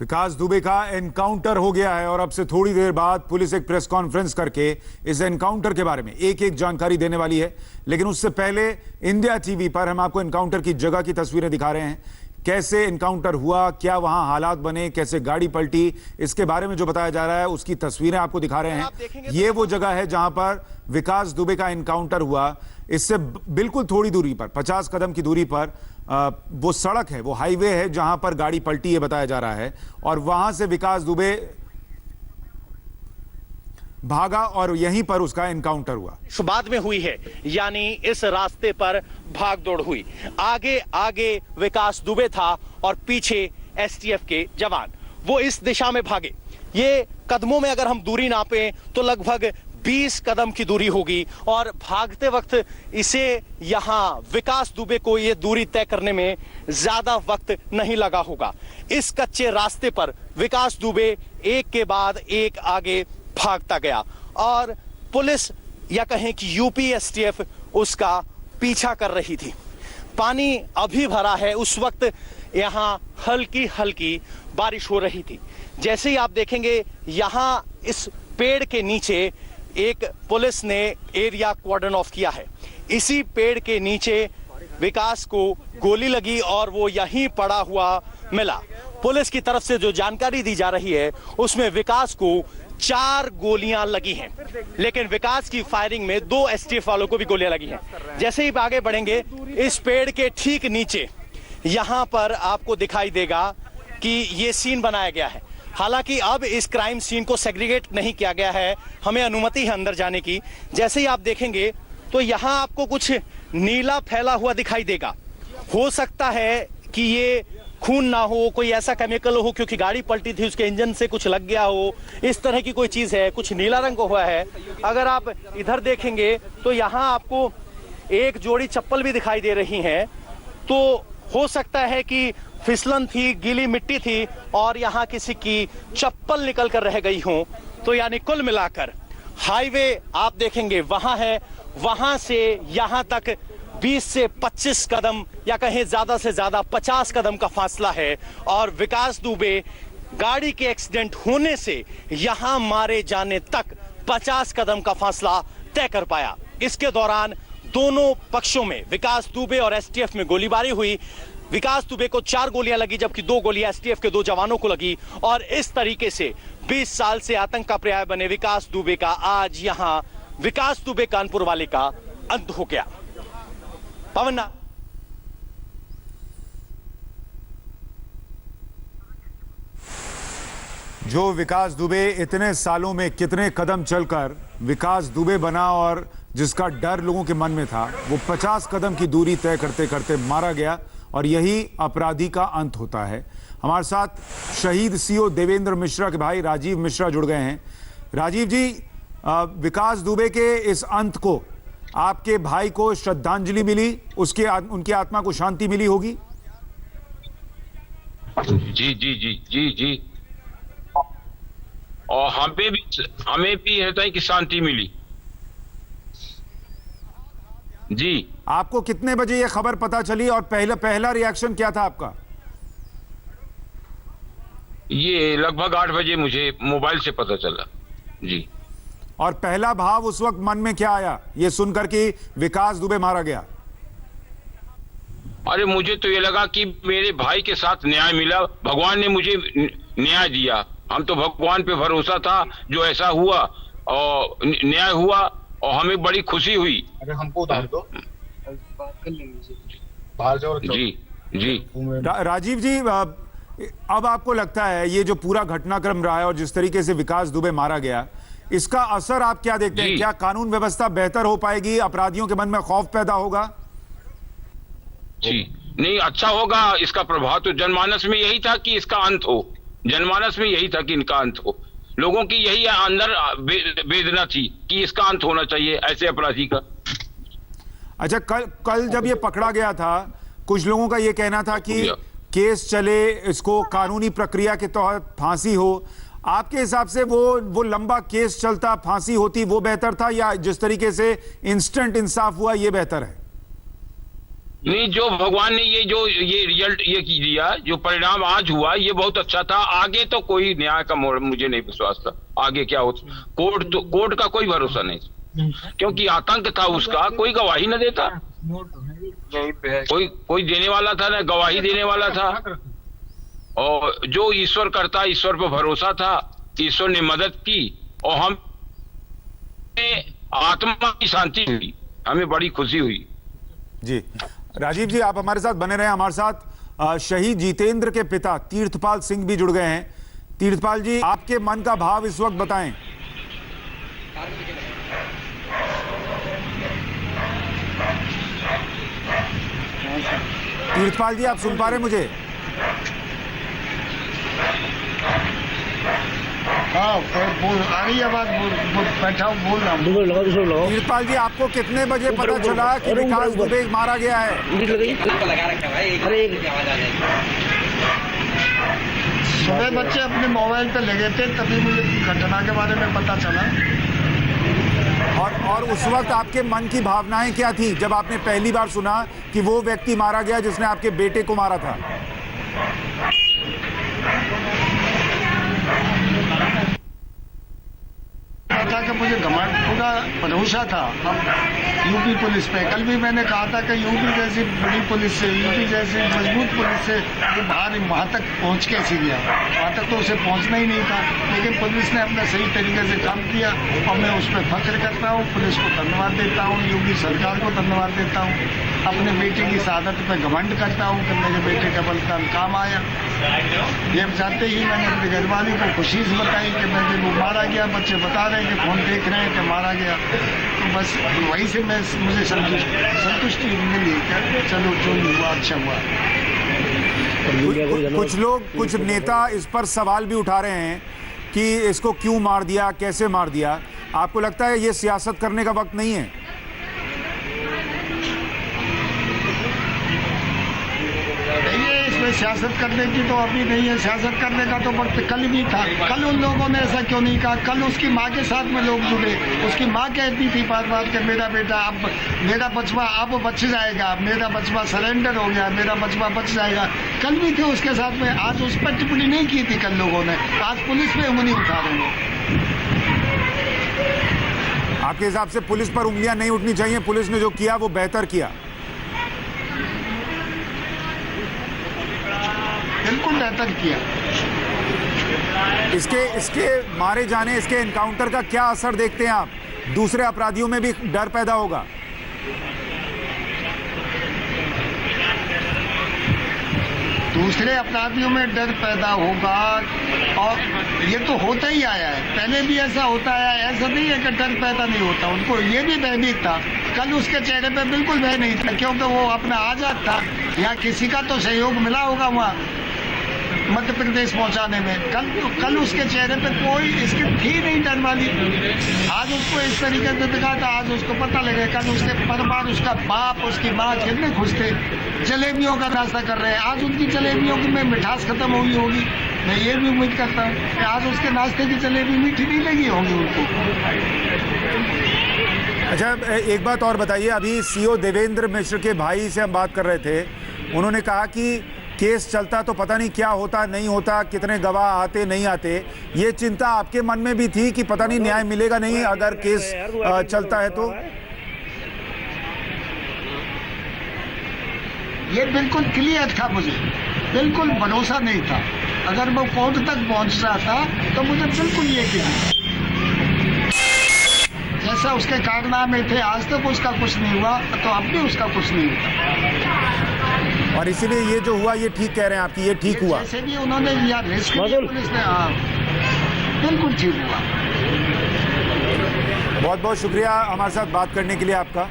विकास दुबे का एनकाउंटर हो गया है और अब से थोड़ी देर बाद पुलिस एक प्रेस कॉन्फ्रेंस करके इस एनकाउंटर के बारे में एक एक जानकारी देने वाली है। लेकिन उससे पहले इंडिया टीवी पर हम आपको एनकाउंटर की जगह की तस्वीरें दिखा रहे हैं। कैसे एनकाउंटर हुआ, क्या वहां हालात बने, कैसे गाड़ी पलटी, इसके बारे में जो बताया जा रहा है उसकी तस्वीरें आपको दिखा रहे हैं। ये वो जगह है जहां पर विकास दुबे का एनकाउंटर हुआ। इससे बिल्कुल थोड़ी दूरी पर, 50 कदम की दूरी पर वो सड़क है, वो हाईवे है जहां पर गाड़ी पलटी है बताया जा रहा है। और वहां से विकास दुबे भागा और यहीं पर उसका एनकाउंटर हुआ। बाद में हुई है, यानी इस रास्ते पर भागदौड़ हुई। आगे आगे विकास दुबे था और पीछे एसटीएफ के जवान, वो इस दिशा में भागे। ये कदमों में अगर हम दूरी नापें तो लगभग 20 कदम की दूरी होगी और भागते वक्त इसे यहां विकास दुबे को यह दूरी तय करने में ज्यादा वक्त नहीं लगा होगा। इस कच्चे रास्ते पर विकास दुबे एक के बाद एक आगे भागता गया और पुलिस या कहें कि यूपी एसटीएफ उसका पीछा कर रही थी। पानी अभी भरा है, उस वक्त यहां हल्की हल्की बारिश हो रही थी। जैसे ही आप देखेंगे यहां इस पेड़ के नीचे एक पुलिस ने एरिया कॉर्डन ऑफ किया है। इसी पेड़ के नीचे विकास को गोली लगी और वो यहीं पड़ा हुआ मिला। पुलिस की तरफ से जो जानकारी दी जा रही है उसमें विकास को 4 गोलियां लगी हैं, लेकिन विकास की फायरिंग में 2 एसटीएफ वालों को भी गोलियां लगी हैं। जैसे ही आगे बढ़ेंगे इस पेड़ के ठीक नीचे यहां पर आपको दिखाई देगा कि ये सीन बनाया गया है। हालांकि अब इस क्राइम सीन को सेग्रीगेट नहीं किया गया है, हमें अनुमति है अंदर जाने की। जैसे ही आप देखेंगे तो यहां आपको कुछ नीला फैला हुआ दिखाई देगा। हो सकता है कि ये खून ना हो, कोई ऐसा केमिकल हो, क्योंकि गाड़ी पलटी थी उसके इंजन से कुछ लग गया हो, इस तरह की कोई चीज है। कुछ नीला रंग हुआ है। अगर आप इधर देखेंगे तो यहां आपको एक जोड़ी चप्पल भी दिखाई दे रही है। तो हो सकता है कि फिसलन थी, गीली मिट्टी थी और यहां किसी की चप्पल निकल कर रह गई हो। तो यानी कुल मिलाकर हाईवे आप देखेंगे वहां है, वहां से यहां तक 20 से 25 कदम या कहें ज्यादा से ज्यादा 50 कदम का फासला है। और विकास दुबे गाड़ी के एक्सीडेंट होने से यहां मारे जाने तक 50 कदम का फासला तय कर पाया। इसके दौरान दोनों पक्षों में, विकास दुबे और एसटीएफ में गोलीबारी हुई। विकास दुबे को 4 गोलियां लगी जबकि 2 गोलियां एसटीएफ के 2 जवानों को लगी। और इस तरीके से 20 साल से आतंक का पर्याय बने विकास दुबे का आज यहां विकास दुबे कानपुर वाले का अंत हो गया। पवन्ना, जो विकास दुबे इतने सालों में कितने कदम चलकर विकास दुबे बना और जिसका डर लोगों के मन में था, वो 50 कदम की दूरी तय करते करते मारा गया और यही अपराधी का अंत होता है। हमारे साथ शहीद सीओ देवेंद्र मिश्रा के भाई राजीव मिश्रा जुड़ गए हैं। राजीव जी, विकास दुबे के इस अंत को आपके भाई को श्रद्धांजलि मिली, उनकी आत्मा को शांति मिली होगी? जी जी जी जी जी, और हमें भी है कि शांति मिली जी। आपको कितने बजे ये खबर पता चली और पहला रिएक्शन क्या था आपका? ये लगभग 8 बजे मुझे मोबाइल से पता चला जी। और पहला भाव उस वक्त मन में क्या आया ये सुनकर कि विकास दुबे मारा गया? अरे मुझे तो ये लगा कि मेरे भाई के साथ न्याय मिला, भगवान ने मुझे न्याय दिया। हम तो भगवान पे भरोसा था, जो ऐसा हुआ और न्याय हुआ और हमें बड़ी खुशी हुई। अरे हमको उतार दो, बात कर लेंगे बाहर जाओ। जी जी राजीव जी, अब आपको लगता है ये जो पूरा घटनाक्रम रहा है और जिस तरीके से विकास दुबे मारा गया, इसका असर आप क्या देखते हैं? क्या कानून व्यवस्था बेहतर हो पाएगी? अपराधियों के मन में खौफ पैदा होगा? जी नहीं, अच्छा होगा। इसका प्रभाव तो जनमानस में यही था कि इसका अंत हो, जनमानस में यही था कि इनका अंत हो। लोगों की यही अंदर वेदना थी कि इसका अंत होना चाहिए ऐसे अपराधी का। अच्छा, कल जब ये पकड़ा गया था, कुछ लोगों का ये कहना था कि केस चले, इसको कानूनी प्रक्रिया के तहत फांसी हो। आपके हिसाब से वो लंबा केस चलता, फांसी होती, वो बेहतर था या जिस तरीके से इंस्टेंट इंसाफ हुआ ये बेहतर है? नहीं, जो भगवान ने ये रिजल्ट ये की दिया, जो परिणाम आज हुआ ये बहुत अच्छा था। आगे तो कोई न्याय का मोड़ मुझे नहीं विश्वास था, आगे क्या होता। कोर्ट का कोई भरोसा नहीं, क्योंकि आतंक था उसका, कोई गवाही न देता, कोई देने वाला था ना गवाही देने वाला था। और जो ईश्वर करता, ईश्वर पर भरोसा था, ईश्वर ने मदद की और हम आत्मा की शांति हुई, हमें बड़ी खुशी हुई। जी राजीव जी, आप हमारे साथ बने रहे। हमारे साथ शहीद जितेंद्र के पिता तीर्थपाल सिंह भी जुड़ गए हैं। तीर्थपाल जी, आपके मन का भाव इस वक्त बताएं। तीर्थपाल जी, आप सुन पा रहे हैं मुझे? हाँ, बोल आ रही है आवाज, बैठा हूँ, बोल रहा हूँ। तीर्थपाल जी, आपको कितने बजे पता चला कि विकास दुबे मारा गया है? सुबह बच्चे अपने मोबाइल पे लगे थे, तभी मुझे घटना के बारे में पता चला। और उस वक्त आपके मन की भावनाएं क्या थी जब आपने पहली बार सुना कि वो व्यक्ति मारा गया जिसने आपके बेटे को मारा था? था कि मुझे घमंड पूरा भरोसा था अब यूपी पुलिस पे। कल भी मैंने कहा था कि यूपी जैसी बड़ी पुलिस से, यूपी जैसी मजबूत पुलिस से वो बाहर वहाँ तक पहुँच कैसे गया? वहाँ तक तो उसे पहुँचना ही नहीं था, लेकिन पुलिस ने अपना सही तरीके से काम किया और मैं उस पर फख्र करता हूँ। पुलिस को धन्यवाद देता हूँ, यूपी सरकार को धन्यवाद देता हूँ। अपने बेटे की शहादत पे घमंड करता हूँ कि मेरे बेटे का बलिदान काम आया। ये जाते ही मैंने अपने घर वालों को खुशी से बताई कि मेरे वो मारा गया। बच्चे बता रहे हैं कि फोन देख रहे हैं कि मारा गया। तो बस वहीं से मुझे संतुष्टि मिली कि चलो जो हुआ अच्छा हुआ। कुछ नेता इस पर सवाल भी उठा रहे हैं कि इसको क्यों मार दिया, कैसे मार दिया। आपको लगता है ये सियासत करने का वक्त नहीं है? सियासत करने की तो अभी नहीं है, सियासत करने का तो वक्त कल भी था। कल उन लोगों ने ऐसा क्यों नहीं कहा? कल उसकी माँ के साथ में लोग जुड़े, उसकी माँ कहती थी बार बार कि मेरा बेटा अब, मेरा बचवा अब बच जाएगा, मेरा बचवा सरेंडर हो गया, मेरा बचवा बच जाएगा। कल भी थे उसके साथ में। आज उस पर टिप्पणी नहीं की थी कल लोगों ने, आज पुलिस पे उंगली उठा रहे हैं। आपके हिसाब से पुलिस पर उंगलियां नहीं उठनी चाहिए? पुलिस ने जो किया वो बेहतर किया? बिल्कुल बेहतर किया। इसके मारे जाने, इसके एनकाउंटर का क्या असर देखते हैं आप? दूसरे अपराधियों में भी डर पैदा होगा? दूसरे अपराधियों में डर पैदा होगा और ये तो होता ही आया है, पहले भी ऐसा होता है। ऐसा नहीं है कि डर पैदा नहीं होता, उनको ये भी भयभीत था। कल उसके चेहरे पे बिल्कुल भय नहीं था, क्योंकि वो अपना आजाद था। यहाँ किसी का तो सहयोग मिला होगा वहाँ मध्य प्रदेश पहुंचाने में। कल उसके चेहरे पे कोई इसकी थी नहीं डर वाली। आज उसको इस तरीके से दिखा था, आज उसको पता लगे। कल उसके परिवार, उसका बाप, उसकी माँ कितने खुश थे, जलेबियों का नाश्ता कर रहे हैं। आज उनकी जलेबियों में मिठास खत्म हुई होगी। मैं ये भी उम्मीद करता हूँ कि आज उसके नाश्ते की जलेबी मीठी नहीं लगी होगी उनको। अच्छा, एक बात और बताइए। अभी सीओ देवेंद्र मिश्र के भाई से हम बात कर रहे थे, उन्होंने कहा कि केस चलता तो पता नहीं क्या होता, नहीं होता, कितने गवाह आते नहीं आते। ये चिंता आपके मन में भी थी कि पता नहीं न्याय मिलेगा नहीं अगर केस चलता है तो? ये बिल्कुल क्लियर था, मुझे बिल्कुल भरोसा नहीं था। अगर वो कोर्ट तक पहुंच रहा था तो मुझे बिल्कुल ये क्लियर, जैसा उसके कारनामे थे आज तक उसका कुछ नहीं हुआ तो अब भी उसका कुछ नहीं हुआ। और इसीलिए ये जो हुआ ये ठीक कह रहे हैं आपकी, ये ठीक हुआ? जैसे भी उन्होंने लिया रिस्क, पुलिस ने, हाँ बिल्कुल ठीक हुआ। बहुत बहुत शुक्रिया हमारे साथ बात करने के लिए आपका।